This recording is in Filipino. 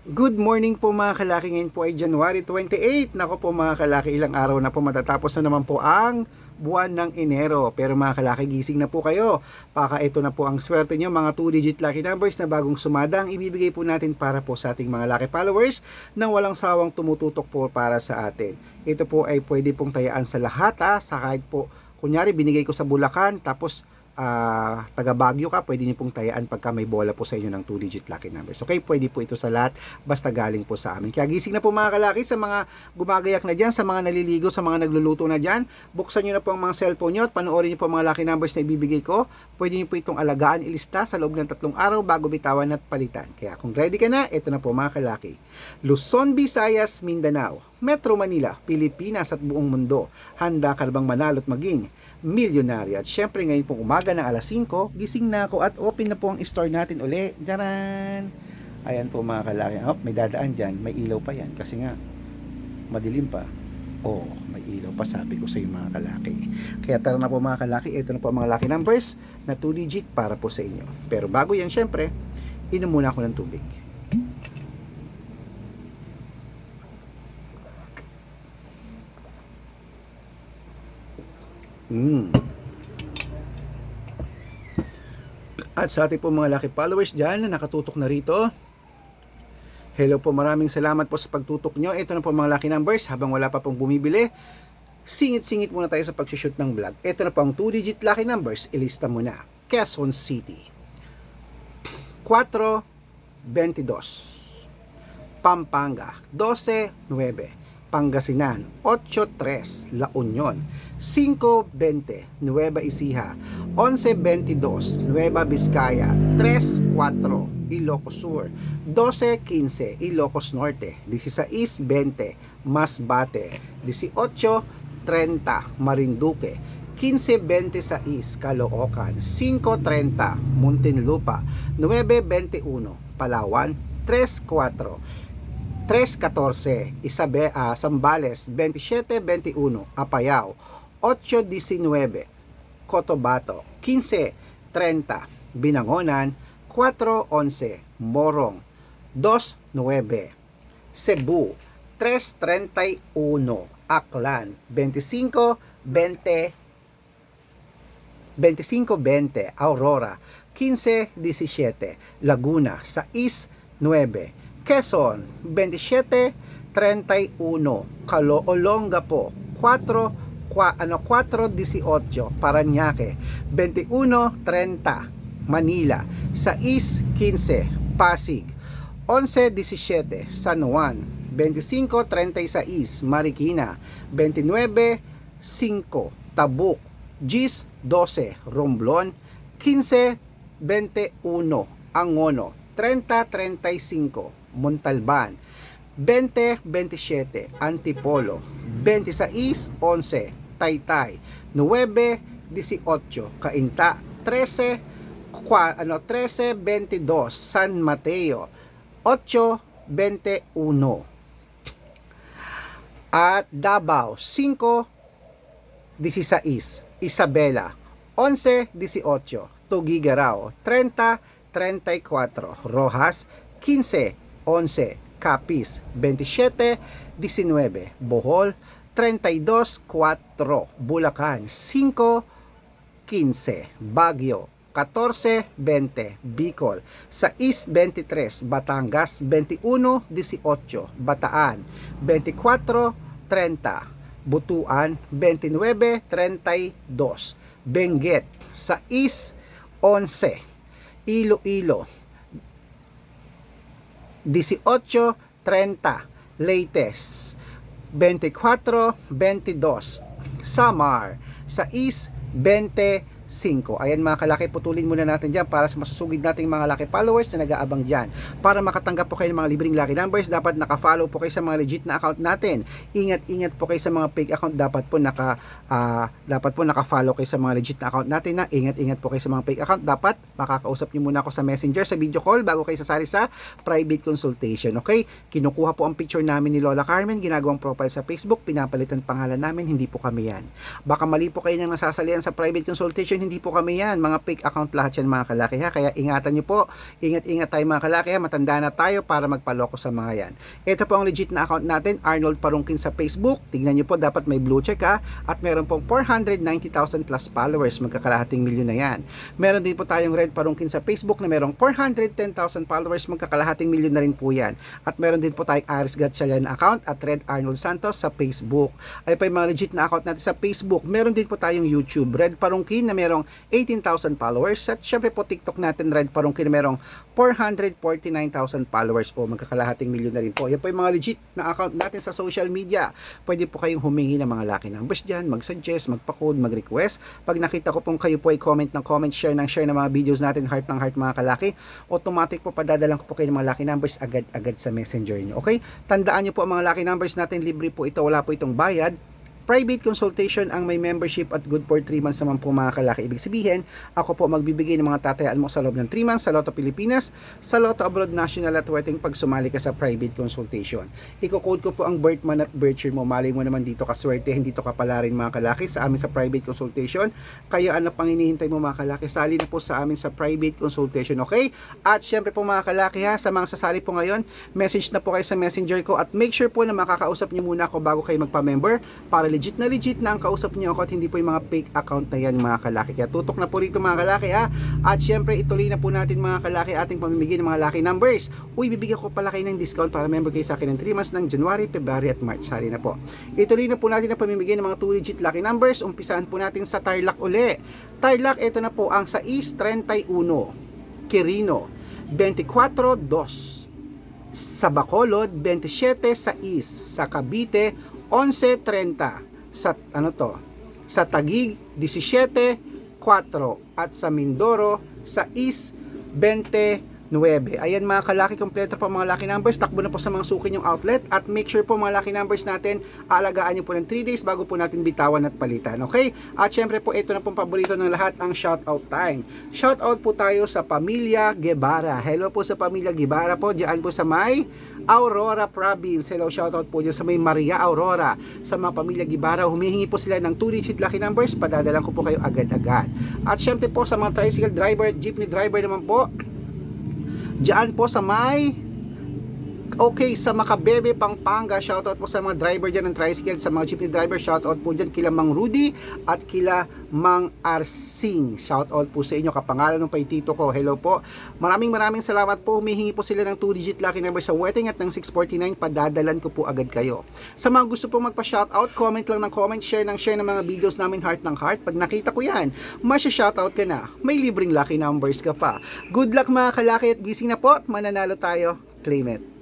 Good morning po mga kalaki, ngayon po ay January 28. Nako po mga kalaki, ilang araw na po matatapos na naman po ang buwan ng Enero. Pero mga kalaki, gising na po kayo. Baka ito na po ang swerte nyo, mga 2-digit lucky numbers na bagong sumada ang ibibigay po natin para po sa ating mga lucky followers na walang sawang tumututok po para sa atin. Ito po ay pwede pong tayaan sa lahat sa kahit po, kunyari binigay ko sa Bulacan tapos taga Baguio ka, pwede niyo pong tayaan pagka may bola po sa inyo ng 2-digit lucky numbers. Okay, pwede po ito sa lahat, basta galing po sa amin. Kaya gising na po mga kalaki, sa mga gumagayak na dyan, sa mga naliligo, sa mga nagluluto na dyan, buksan nyo na po ang mga cellphone nyo at panoorin nyo po mga lucky numbers na ibibigay ko. Pwede nyo po itong alagaan, ilista sa loob ng 3 araw bago bitawan at palitan. Kaya kung ready ka na, ito na po mga kalaki. Luzon, Visayas, Mindanao, Metro Manila, Pilipinas at buong mundo. Handa ka bang manalo at maging milyonaryo? At syempre ngayon pong umaga ng alas 5, gising na ako at open na po ang store natin uli. Diyan! Ayan po mga kalaki. Oh, may dadaan dyan. May ilaw pa yan kasi nga madilim pa. Oh, may ilaw pa, sabi ko sa iyo mga kalaki. Kaya tara na po mga kalaki. Ito na po ang mga lucky numbers na 2-digit para po sa inyo. Pero bago yan syempre, inom muna ako ng tubig. At sa ating po mga lucky followers dyan na nakatutok na rito, hello po, maraming salamat po sa pagtutok nyo. Ito na po mga lucky numbers. Habang wala pa pong bumibili, singit-singit muna tayo sa pag-shoot ng vlog. Ito na po ang 2-digit lucky numbers. Ilista mo na. Quezon City 4-22, Pampanga 12-9, Pangasinan 8-3, La Union 5-20, Nueva Ecija 11-22, Nueva Vizcaya 3-4, Ilocos Sur 12-15, Ilocos Norte 16-20, Masbate 18-30, Marinduque 15-26, Caloocan 5-30, Muntinlupa 9-21, Palawan 3-4, 3-14, Zambales 27-21, Apayao 8-19, Cotabato 15-30, Binangonan 4-11, Morong 2-9, Cebu 3-31, Aklan 25-20, Aurora 15-17, Laguna 6-9, Quezon 27-31, Olongapo 4-18, Parañaque 21-30, Manila 6-15, Pasig 11-17, San Juan 25-36, Marikina 29-5, Tabuk 10-12, Romblon 15-21, Angono 30-35, Montalban 20-27, Antipolo 26-11, Taytay 9-18, Cainta 13-22, San Mateo 8-21, at Davao 5-16, Isabela 11-18, Tuguegarao 30-34, Rojas 15-11, Capiz 27-19, Bohol 32-4, Bulacan 5-15, Baguio 14-20, Bicol 6-23, Batangas 21-18, Bataan 24-30, Butuan 29-32, Benguet 6-11, Iloilo 18-30, Leyte 24-22, Samar 6-25. Ayan mga kalaki, putulin muna natin dyan para sa masusugid nating mga lucky followers na nag-aabang dyan. Para makatanggap po kayo ng mga libreng lucky numbers, dapat naka-follow po kayo sa mga legit na account natin. Ingat-ingat po kayo sa mga fake account. Dapat po naka-follow kayo sa mga legit na account natin. Na ingat-ingat po kayo sa mga fake account. Dapat makakausap nyo muna ako sa Messenger, sa video call bago kayo sasali sa private consultation. Okay? Kinukuha po ang picture namin ni Lola Carmen, ginagawang profile sa Facebook, pinapalitan pangalan namin, hindi po kami yan. Baka mali po kayo nang nasasalihan sa private consultation yun, hindi po kami yan. Mga fake account lahat yan mga kalaki ha. Kaya ingatan nyo po. Ingat-ingat tayo mga kalaki ha. Matanda na tayo para magpaloko sa mga yan. Ito po ang legit na account natin, Arnold Parungkin sa Facebook. Tignan nyo po, dapat may blue check ha. At meron pong 490,000 plus followers. Magkakalahating milyon na yan. Meron din po tayong Red Parungkin sa Facebook na merong 410,000 followers. Magkakalahating milyon na rin po yan. At meron din po tayong Aris Gatchalian account at Red Arnold Santos sa Facebook. Ay pa yung mga legit na account natin sa Facebook. Meron din po tayong YouTube, Red Parungkin na merong 18,000 followers. At syempre po TikTok natin, Red Parungkin na merong 449,000 followers. O magkakalahating milyon na rin po. Yan po yung mga legit na account natin sa social media. Pwede po kayong humingi ng mga lucky numbers dyan, mag-suggest, magpa-code, mag-request. Pag nakita ko pong kayo po ay comment ng comment, share ng mga videos natin, heart ng heart mga kalaki, automatic po padadalan ko po kayo ng mga lucky numbers agad-agad sa messenger nyo. Okay? Tandaan nyo po ang mga lucky numbers natin, libre po ito, wala po itong bayad. Private consultation ang may membership at good for 3 months naman po mga kalaki. Ibig sabihin, ako po magbibigay ng mga tatayaan mo sa loob ng 3 months sa Lotto Pilipinas, sa Lotto Abroad National at Wedding pag sumali ka sa private consultation. Iko-code ko po ang birth month at birth year mo. Malay mo naman dito ka swerte, hindi to kapala rin mga kalaki sa amin sa private consultation. Kaya ano pang hinihintay mo mga kalaki? Sali na po sa amin sa private consultation, okay? At syempre po mga kalaki ha, sa mga sasali po ngayon, message na po kayo sa messenger ko at make sure po na makakausap niyo muna ako bago kayo magpa-member para legit na ang kausap niyo ako at hindi po yung mga fake account na yan mga kalaki. Kaya tutok na po rito mga kalaki ha. At syempre ituloy na po natin mga kalaki ating pamimigay ng mga lucky numbers. Uy, bibigyan ko pala kayo ng discount para member kayo sa akin ng 3 months ng January, February at March. Sali na po. Ituloy na po natin ang pamimigay ng mga 2 digit lucky numbers. Umpisahan po natin sa Tarlac uli. Tarlac, ito na po ang 631, Quirino 24-2, sa Bacolod 27-6, sa Cavite 11.30, sa sa Taguig 17.4 at sa Mindoro sa 6.29. Ayan mga kalaki, kompleto po mga lucky numbers. Takbo na po sa mga suki yung outlet at make sure po mga lucky numbers natin, alagaan nyo po ng 3 days bago po natin bitawan at palitan, okay? At syempre po ito na pong paborito ng lahat, ang shoutout time. Shoutout po tayo sa Pamilya Guevara. Hello po sa Pamilya Guevara po, diyan po sa may Aurora Province. Hello, shoutout po dyan sa may Maria Aurora. Sa mga Pamilya Guevara, humihingi po sila ng 2 digit lucky numbers, padadalan ko po kayo agad-agad. At syempre po sa mga tricycle driver, jeepney driver naman po, diyan po sa may sa Macabebe, Pampanga, shoutout po sa mga driver dyan ng tricycle, sa mga jeepney driver, shoutout po dyan kila Mang Rudy at kila Mang Arsing. Shoutout po sa inyo, kapangalan ng paitito ko. Hello po. Maraming salamat po. Humihingi po sila ng 2 digit lucky number sa wedding at ng 649, padadalan ko po agad kayo. Sa mga gusto po magpa-shoutout, comment lang ng comment, share ng mga videos namin, heart ng heart. Pag nakita ko yan, masya-shoutout ka na. May libreng lucky numbers ka pa. Good luck mga kalaki at gising na po at mananalo tayo. Claim it.